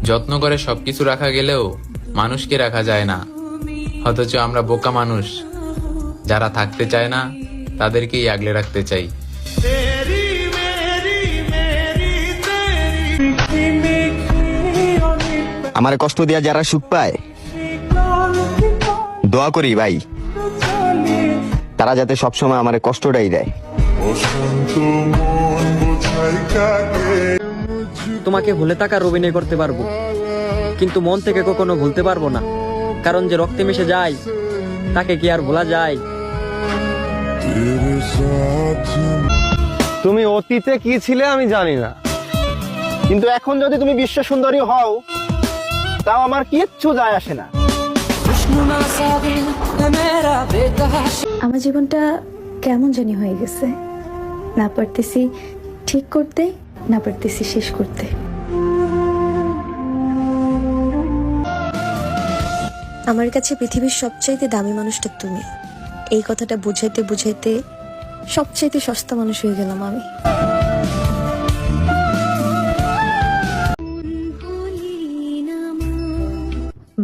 যত্ন করে সবকিছু রাখা গেলেও মানুষকে রাখা যায় না, অথচ আমরা বোকা মানুষ, যারা থাকতে চায় না তাদেরকেই আগলে রাখতে চাই। আমার কষ্ট দিয়া যারা সুখ পায়, দোয়া করি ভাই তারা যাতে সবসময় আমার কষ্টটাই দেয়। তোমাকে ভুলে থাকার অভিনয় করতে পারবো, কিন্তু মন থেকে কখনো ভুলতে পারবো না, কারণ যে রক্তে মিশে যায় তাকে কি আর ভোলা যায়? তুমি অতীতে কি ছিলে আমি জানি না, কিন্তু এখন যদি তুমি বিশ্ব সুন্দরী হও তাও আমার কিচ্ছু যায় আসে না। আমার জীবনটা কেমন জানি হয়ে গেছে, না পারতেছি ঠিক করতে, না পারতেছি শেষ করতে। আমার কাছে পৃথিবীর সবচাইতে দামি মানুষটা তুমি। এই কথাটা বুঝাইতে বুঝাইতে সবচাইতে সস্তা মানুষ হয়ে গেলাম আমি।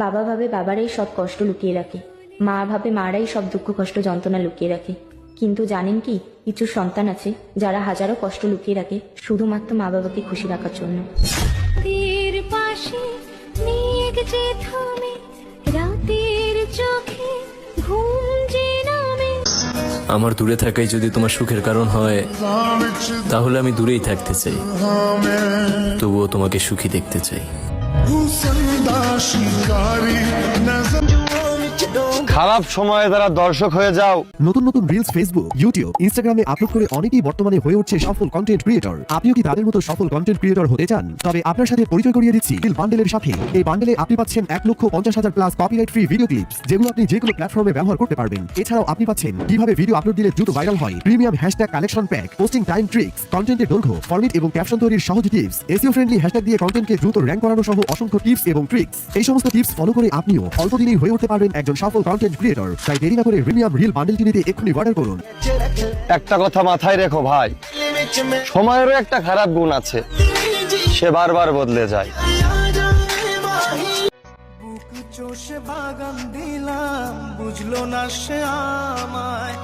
বাবা ভাবে বাবারাই সব কষ্ট লুকিয়ে রাখে, মা ভাবে মারাই সব দুঃখ কষ্ট যন্ত্রণা লুকিয়ে রাখে। কিন্তু জানেন কি, কিছু সন্তান আছে যারা হাজারো কষ্ট লুকিয়ে রাখে শুধুমাত্র মা বাবাকে খুশি রাখার জন্য। আমার দূরে থাকাই যদি তোমার সুখের কারণ হয়, তাহলে আমি দূরেই থাকতে চাই, তবুও তোমাকে সুখী দেখতে চাই। খারাপ সময়ে যারা দর্শক হয়ে যাও, নতুন নতুন রিলস ফেসবুক, ইউটিউব, ইনস্টাগ্রামে আপলোড করে অনেকেই বর্তমানে হয়ে উঠছে সফল কন্টেন্ট ক্রিয়েটর। আপনিও কি তাদের মতো সফল কন্টেন্ট ক্রিয়েটর হতে চান? তবে আপনার সাথে পরিচয় করিয়ে দিচ্ছি রিল বান্ডেলের সাথে। এই বান্ডেলে আপনি পাচ্ছেন 1,50,000 plus copyright free video clips, যেগুলো আপনি যে কোনো প্ল্যাটফর্মে ব্যবহার করতে পারবেন। এছাড়াও আপনি পাচ্ছেন কিভাবে ভিডিও আপলোড দিলে দ্রুত ভাইরাল হয়, premium hashtag collection pack, posting time tricks, কন্টেন্টের দৈর্ঘ্য, ফরম্যাট এবং ক্যাপশন তৈরির সহজ টিপস, এসইও ফ্রেন্ডলি হ্যাশট্যাগ দিয়ে কন্টেন্টকে দ্রুত র‍্যাঙ্ক করানো সহ অসংখ্য টিপস এবং ট্রিক্স। এই সমস্ত টিপস ফলো করে আপনিও অল্প দিনেই হয়ে উঠতে পারবেন একজন সফল কন্টেন্ট ক্রিয়েটর। তাই দেরি না করে প্রিমিয়াম রিল বান্ডেলটি নিতে এক্ষুনি অর্ডার করুন। একটা কথা মাথায় রেখো ভাই, সময়েরও একটা খারাপ গুণ আছে, সে বারবার বদলে যায়। বাগান দিলাম বুঝলো না সে আমায়,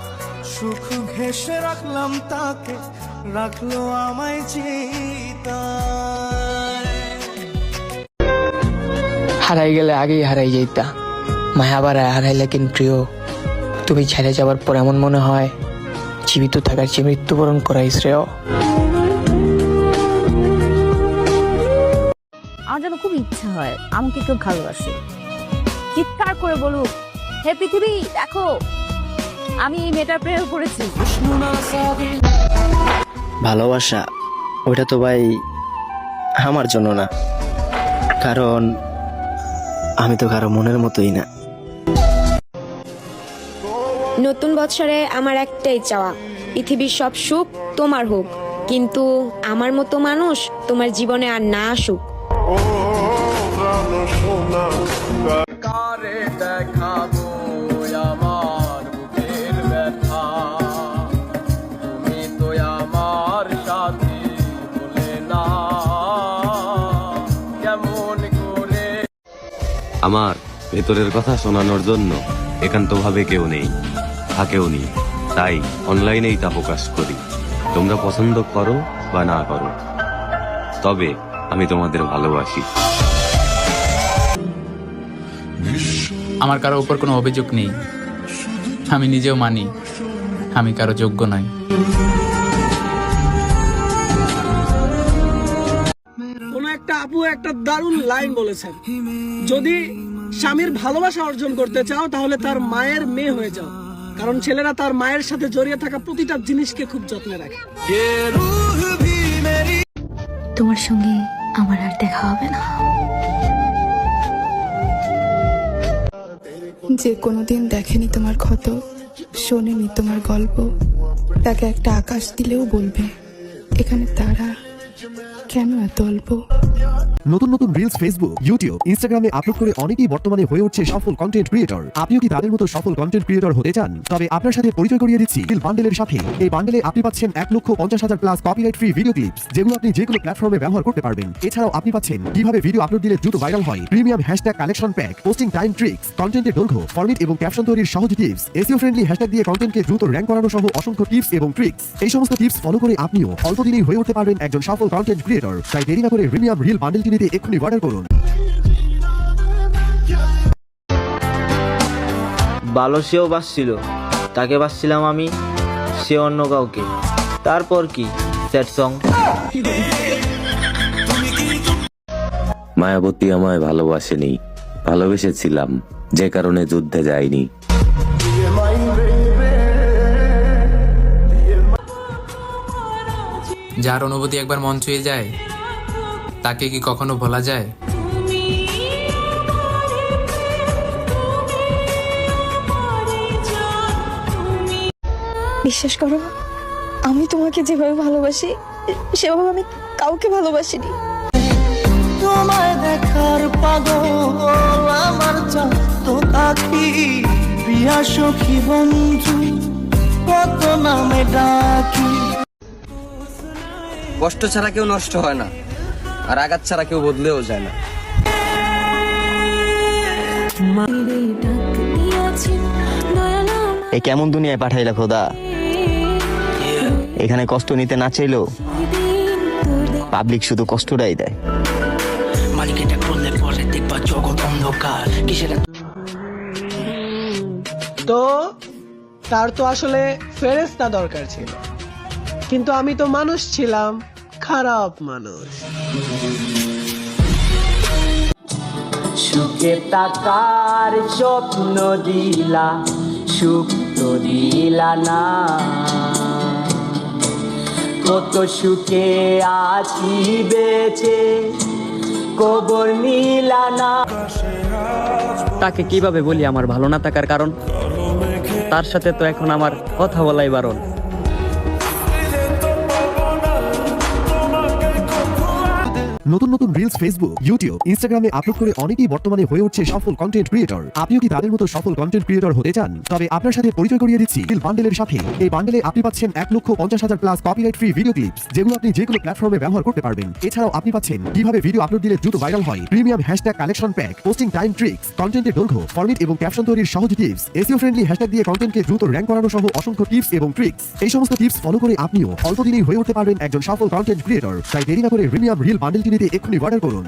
সুখ ঘেসে রাখলাম তাকে, রাখলো আমায় চিতায়। হারাই গেলে আগেই হারাই যাইতা, মায়াবার হারাইলে কিন্তু প্রিয়, তুমি ছেড়ে যাবার পর এমন মনে হয় জীবিত থাকার চেয়ে মৃত্যুবরণ করাই শ্রেয়। আমার যেন খুব ইচ্ছা হয় আমাকে কেউ ভালোবাসে, চিৎকার করে বলুক, হে পৃথিবী দেখো আমি এই মেয়েটার প্রেমে পড়েছি। ভালোবাসা ওইটা তো ভাই আমার জন্য না, কারণ আমি তো কারো মনের মতোই না। নতুন বছরে আমার একটাই চাওয়া, পৃথিবীর সব সুখ তোমার হোক, কিন্তু আমার মতো মানুষ তোমার জীবনে আর না আসুক। আমার ভেতরের কথা শোনানোর জন্য একান্তভাবে কেউ নেই, থাকেও নি, তাই অনলাইনেই তা প্রকাশ করি। তোমরা পছন্দ করো বা না করো, তবে আমি তোমাদের ভালোবাসি। আমার কারো উপর কোনো অভিযোগ নেই, আমি নিজেও মানি আমি কারো যোগ্য নই। কোন একটা আপু একটা দারুণ লাইন বলেছেন, যদি স্বামীর ভালোবাসা অর্জন করতে চাও তাহলে তার মায়ের মেয়ে হয়ে যাও, কারণ ছেলেরা তার মায়ের সাথে জড়িয়ে থাকা প্রতিটা জিনিসকে খুব যত্নে রাখে। তোমার সঙ্গে আমার আর দেখা হবে না। যে কোনোদিন দেখেনি তোমার ক্ষত, শোনেনি তোমার গল্প, তাকে একটা আকাশ দিলেও বলবে এখানে তারা কেন এত অল্প। নতুন নতুন রিলস ফেসবুক, ইউটিউব, ইনস্টাগ্রামে আপলোড করে অনেকেই বর্তমানে হয়ে উঠছে সফল কন্টেন্ট ক্রিয়েটর। আপনিও কি তাদের মতো সফল কন্টেন্ট ক্রিয়েটর হতে চান? তবে আপনার সাথে পরিচয় করিয়ে দিচ্ছি রিল বান্ডেলের সাথে। এই বান্ডেলে আপনি পাচ্ছেন 1,50,000 plus copyright free video clips, যেগুলো আপনি যে কোনো প্ল্যাটফর্মে ব্যবহার করতে পারবেন। এছাড়াও আপনি পাচ্ছেন কিভাবে ভিডিও আপলোড দিলে দ্রুত ভাইরাল হয়, premium hashtag collection pack, posting time tricks, কন্টেন্টের দৈর্ঘ্য, ফরম্যাট এবং ক্যাপশন তৈরির সহজ টিপস, এসইও ফ্রেন্ডলি হ্যাশট্যাগ দিয়ে কন্টেন্টকে দ্রুত র্যাঙ্ক করানো সহ অসংখ্য টিপস এবং ট্রিক্স। এই সমস্ত টিপস ফলো করে আপনিও অল্প দিনেই হয়ে উঠতে পারবেন একজন সফল কন্টেন্ট ক্রিয়েটর। তাই দেরি না করে প্রিমিয়াম রিল বান্ডেলটি নিতে এক্ষুনি অর্ডার করুন। ভালো সেও বাসছিল, তাকে বাসছিলাম আমি, সে অন্য কাউকে। তারপর কি স্যাড সং। মায়াবতী আমায় ভালোবাসেনি, ভালোবেসেছিলাম, যে কারণে যুদ্ধে যায়নি। যার অনুভূতি একবার মন ছুঁয়ে যায়, তাকে কি কখনো ভোলা যায়? বিশ্বাস করো, আমি তোমাকে যেভাবে ভালোবাসি সেভাবে আমি কাউকে ভালোবাসিনি। তোমায় দেখার পাগল আমার যত আঁখি, প্রিয়া সখী বন্ধু কত নামে ডাকি। কষ্ট ছাড়া কেউ নষ্ট হয় না, আর আঘাত ছাড়া কেউ বদলেও যায় না। এ কেমন দুনিয়ায় পাঠাইলা খোদা, এখানে কষ্ট নিতে না চাইলেও পাবলিক শুধু কষ্টটাই দেয়। তো তার তো আসলে ফেরেশতা দরকার ছিল, কিন্তু আমি তো মানুষ ছিলাম, খারাপ মানুষ। সুখে তাকার স্বপ্ন দিলা, সুখ তো দিলা না। কত সুখে আছি বেঁচে, কবর নিলা না। তাকে কিভাবে বলি আমার ভালো না থাকার কারণ? তার সাথে তো এখন আমার কথা বলাই বারণ। নতুন নতুন রিলস ফেসবুক, ইউটিউব, ইনস্টাগ্রামে আপলোড করে অনেকেই বর্তমানে হয়ে উঠছে সফল কন্টেন্ট ক্রিয়েটর। আপনিও কি তাদের মতো সফল কন্টেন্ট ক্রিয়েটর হতে চান? তবে আপনার সাথে পরিচয় করিয়ে দিচ্ছি রিল বান্ডেলের সাথে। এই বান্ডেলে আপনি পাচ্ছেন 1,50,000 plus copyright free video clips, যেগুলো আপনি যে কোনো প্ল্যাটফর্মে ব্যবহার করতে পারবেন। এছাড়াও আপনি পাচ্ছেন কিভাবে ভিডিও আপলোড দিলে দ্রুত ভাইরাল হয়, premium hashtag collection pack, posting time tricks, কন্টেন্টের দৈর্ঘ্য, ফরম্যাট এবং ক্যাপশন তৈরির সহজ টিপস, এসইও ফ্রেন্ডলি হ্যাশট্যাগ দিয়ে কন্টেন্টকে দ্রুত র্যাঙ্ক করানো সহ অসংখ্য টিপস এবং ট্রিক্স। এই সমস্ত টিপস ফলো করে আপনিও অল্প দিনেই হয়ে উঠতে পারবেন একজন সফল কন্টেন্ট ক্রিয়েটর। তাই দেরি না করে প্রিমিয়াম রিল বান্ডেলটি নিতে এক্ষুনি অর্ডার করুন।